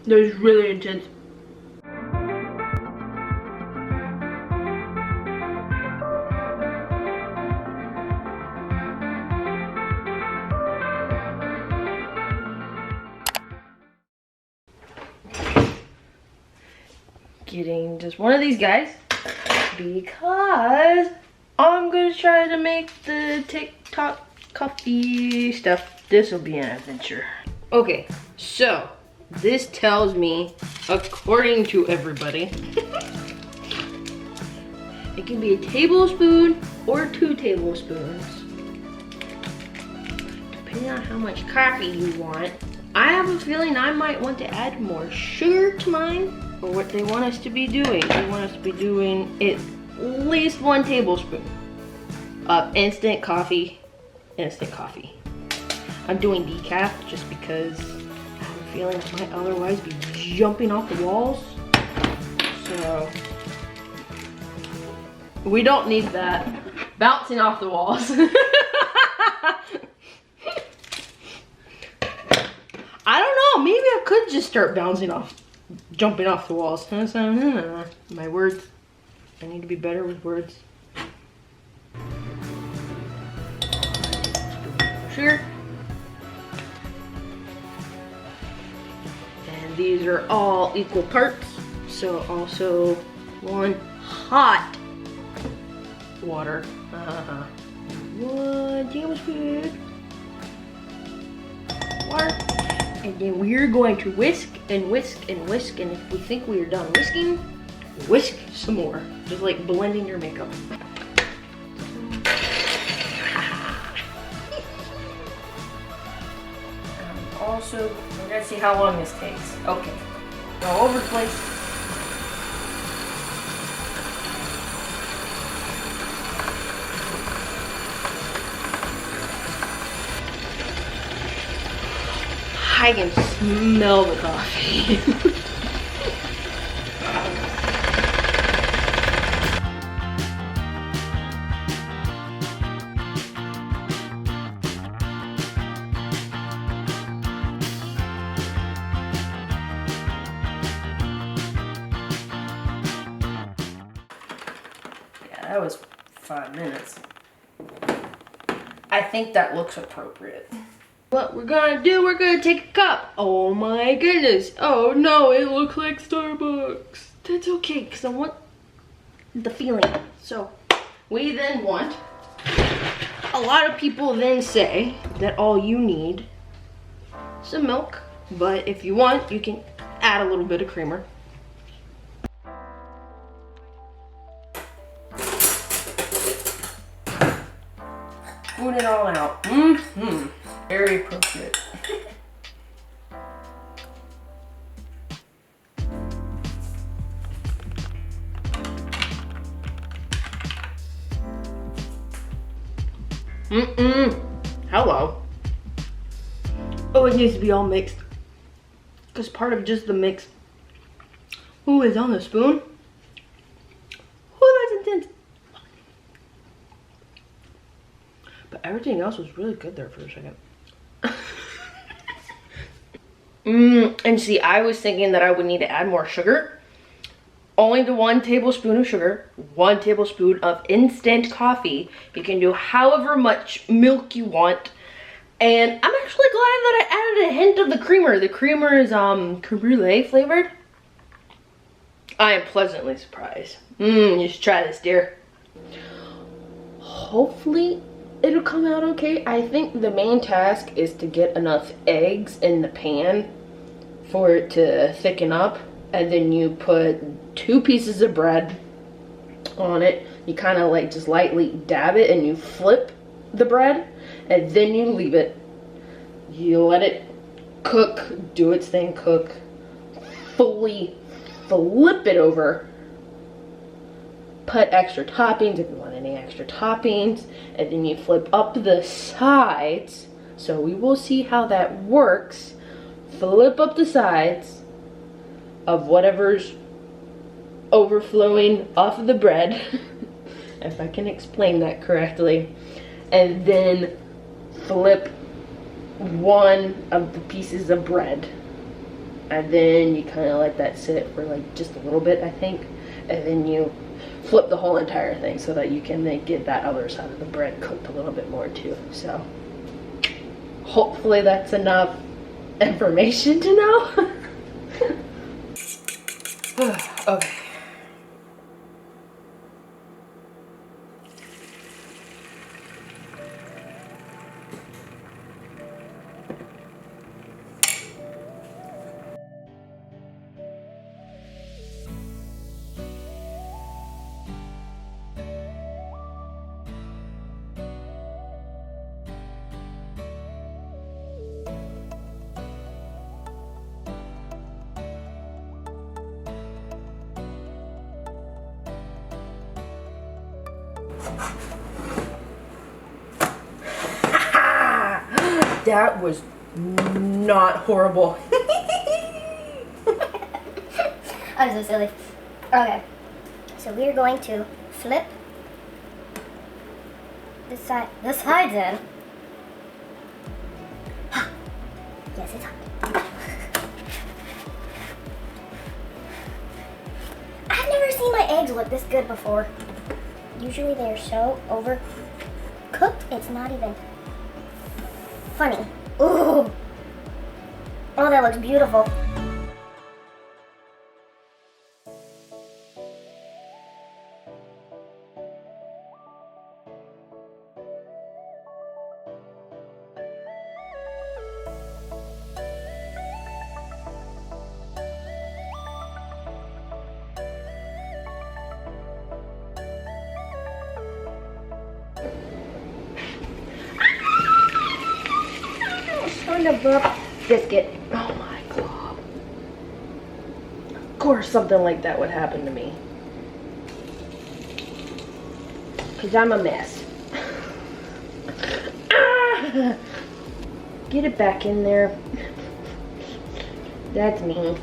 That was really intense. Getting just one of these guys because I'm gonna try to make the TikTok coffee stuff. This will be an adventure. Okay, so this tells me, according to everybody, it can be a tablespoon or 2 tablespoons, depending on how much coffee you want. I have a feeling I might want to add more sugar to mine. Or what they want us to be doing. They want us to be doing at least 1 tablespoon of instant coffee. I'm doing decaf just because I have a feeling I might otherwise be jumping off the walls. So we don't need that. Bouncing off the walls. I don't know, maybe I could just start jumping off the walls. My words. I need to be better with words. Sugar. And these are all equal parts. So also 1 hot water. 1 tablespoon water. And then we're going to whisk and whisk and whisk, and if we think we are done whisking, whisk some more. Just like blending your makeup. Also, we're gonna see how long this takes. Okay, all over the place. I can smell the coffee. Yeah, that was 5 minutes. I think that looks appropriate. What we're gonna do, we're gonna take a cup. Oh my goodness. Oh no, it looks like Starbucks. That's okay, because I want the feeling. So, we then want, a lot of people then say that all you need is some milk. But if you want, you can add a little bit of creamer. Spoon it all out. Very appropriate. Hello. Oh, it needs to be all mixed. Because part of just the mix. Ooh, is on the spoon. Ooh, that's intense. But everything else was really good there for a second. And see, I was thinking that I would need to add more sugar. Only the 1 tablespoon of sugar, 1 tablespoon of instant coffee. You can do however much milk you want. And I'm actually glad that I added a hint of the creamer. The creamer is creme brulee flavored. I am pleasantly surprised. You should try this, dear. Hopefully it'll come out okay. I think the main task is to get enough eggs in the pan for it to thicken up, and then you put 2 pieces of bread on it. You kind of like just lightly dab it and you flip the bread, and then you leave it. You let it cook, do its thing, cook, fully flip it over, put extra toppings if you want any extra toppings, and then you flip up the sides. So we will see how that works. Flip up the sides of whatever's overflowing off of the bread, if I can explain that correctly, and then flip 1 of the pieces of bread and then you kind of let that sit for like just a little bit, I think, and then you flip the whole entire thing so that you can then get that other side of the bread cooked a little bit more too. So hopefully that's enough information to know. Okay. That was not horrible. I'm so silly. Okay, so we're going to flip this side. The sides in. Yes, it's hot. I've never seen my eggs look this good before. Usually they're so overcooked, it's not even funny. Ooh! Oh, that looks beautiful. Biscuit. Oh my god. Of course something like that would happen to me. Because I'm a mess. Get it back in there. That's me.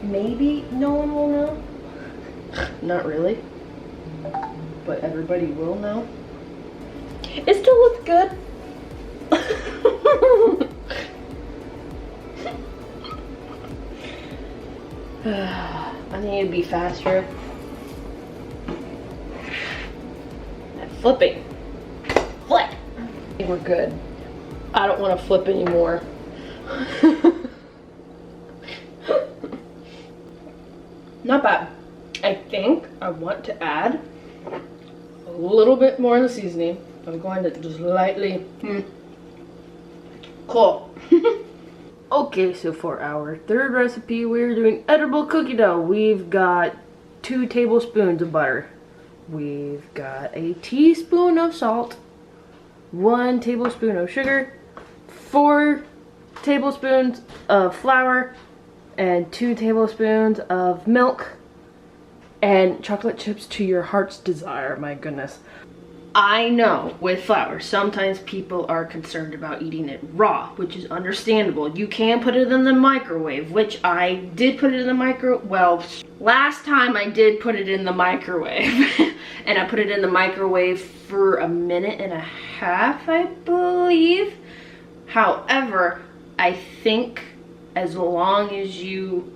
Maybe no one will know. Not really. But everybody will know. It still looks good. I need to be faster at flipping. Flip! I think we're good. I don't want to flip anymore. Not bad. I think I want to add a little bit more of the seasoning. I'm going to just lightly. Cool. Okay, so for our third recipe, we're doing edible cookie dough. We've got 2 tablespoons of butter. We've got a teaspoon of salt, 1 tablespoon of sugar, 4 tablespoons of flour, and 2 tablespoons of milk, and chocolate chips to your heart's desire. My goodness. I know with flour, sometimes people are concerned about eating it raw, which is understandable. You can put it in the microwave, which I did put it in the microwave. Well, last time I did put it in the microwave. And I put it in the microwave for 1.5 minutes, I believe. However, I think as long as you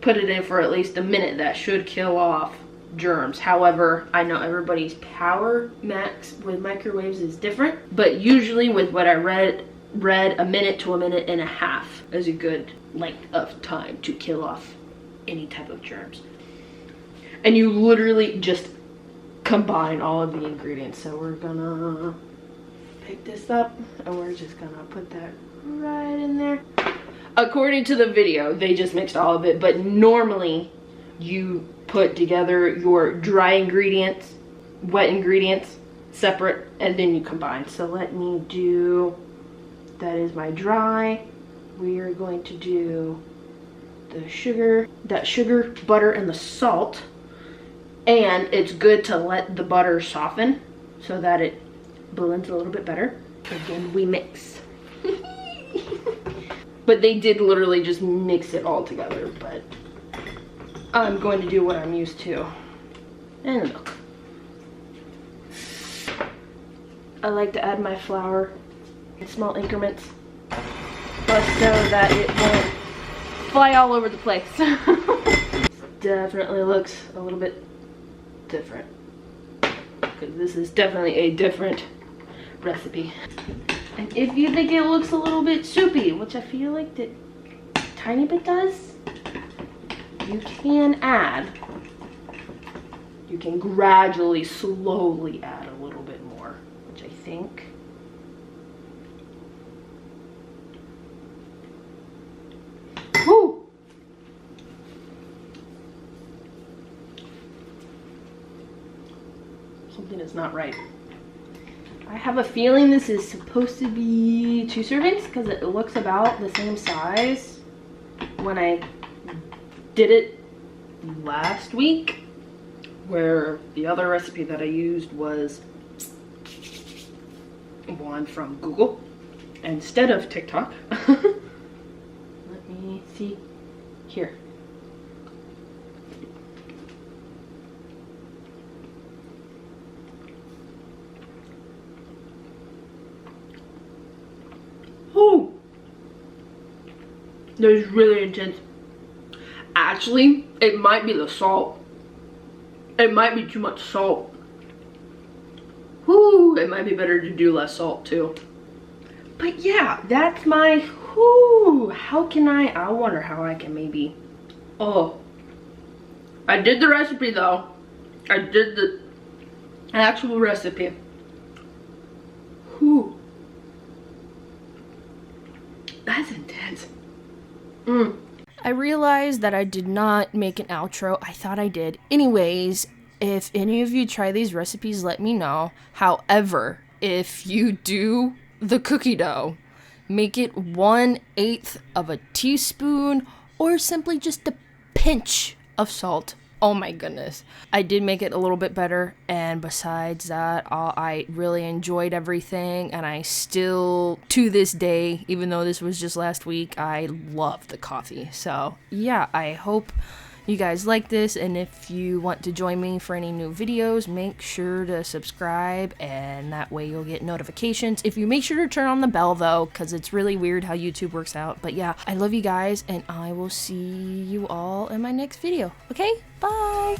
put it in for at least 1 minute, that should kill off germs. However, I know everybody's power max with microwaves is different, but usually with what I read 1 minute to 1.5 minutes is a good length of time to kill off any type of germs. And you literally just combine all of the ingredients. So we're gonna pick this up and we're just gonna put that right in there. According to the video, they just mixed all of it, but normally you put together your dry ingredients, wet ingredients separate, and then you combine. So let me do, that is my dry. We are going to do the sugar, that sugar, butter, and the salt. And it's good to let the butter soften so that it blends a little bit better. And then we mix. But they did literally just mix it all together, but I'm going to do what I'm used to. And the milk. I like to add my flour in small increments, but so that it won't fly all over the place. Definitely looks a little bit different, because this is definitely a different recipe. And if you think it looks a little bit soupy, which I feel like that tiny bit does, you can gradually, slowly add a little bit more, which I think something is not right. I have a feeling this is supposed to be 2 servings because it looks about the same size when I did it last week, where the other recipe that I used was one from Google instead of TikTok. Let me see here. Oh, that is really intense. Actually, it might be the salt. It might be too much salt. Whoo, it might be better to do less salt too. But yeah, that's my, whoo, how can I wonder how I can maybe, oh, I did the recipe though. I did the actual recipe. Whoo. That's intense. I realized that I did not make an outro. I thought I did. Anyways, if any of you try these recipes, let me know. However, if you do the cookie dough, make it 1/8 of a teaspoon or simply just a pinch of salt. Oh my goodness. I did make it a little bit better, and besides that, I really enjoyed everything, and I still, to this day, even though this was just last week, I love the coffee. So yeah, I hope you guys like this, and if you want to join me for any new videos, make sure to subscribe, and that way you'll get notifications. If you make sure to turn on the bell though, because it's really weird how YouTube works out. But yeah, I love you guys, and I will see you all in my next video. Okay, bye!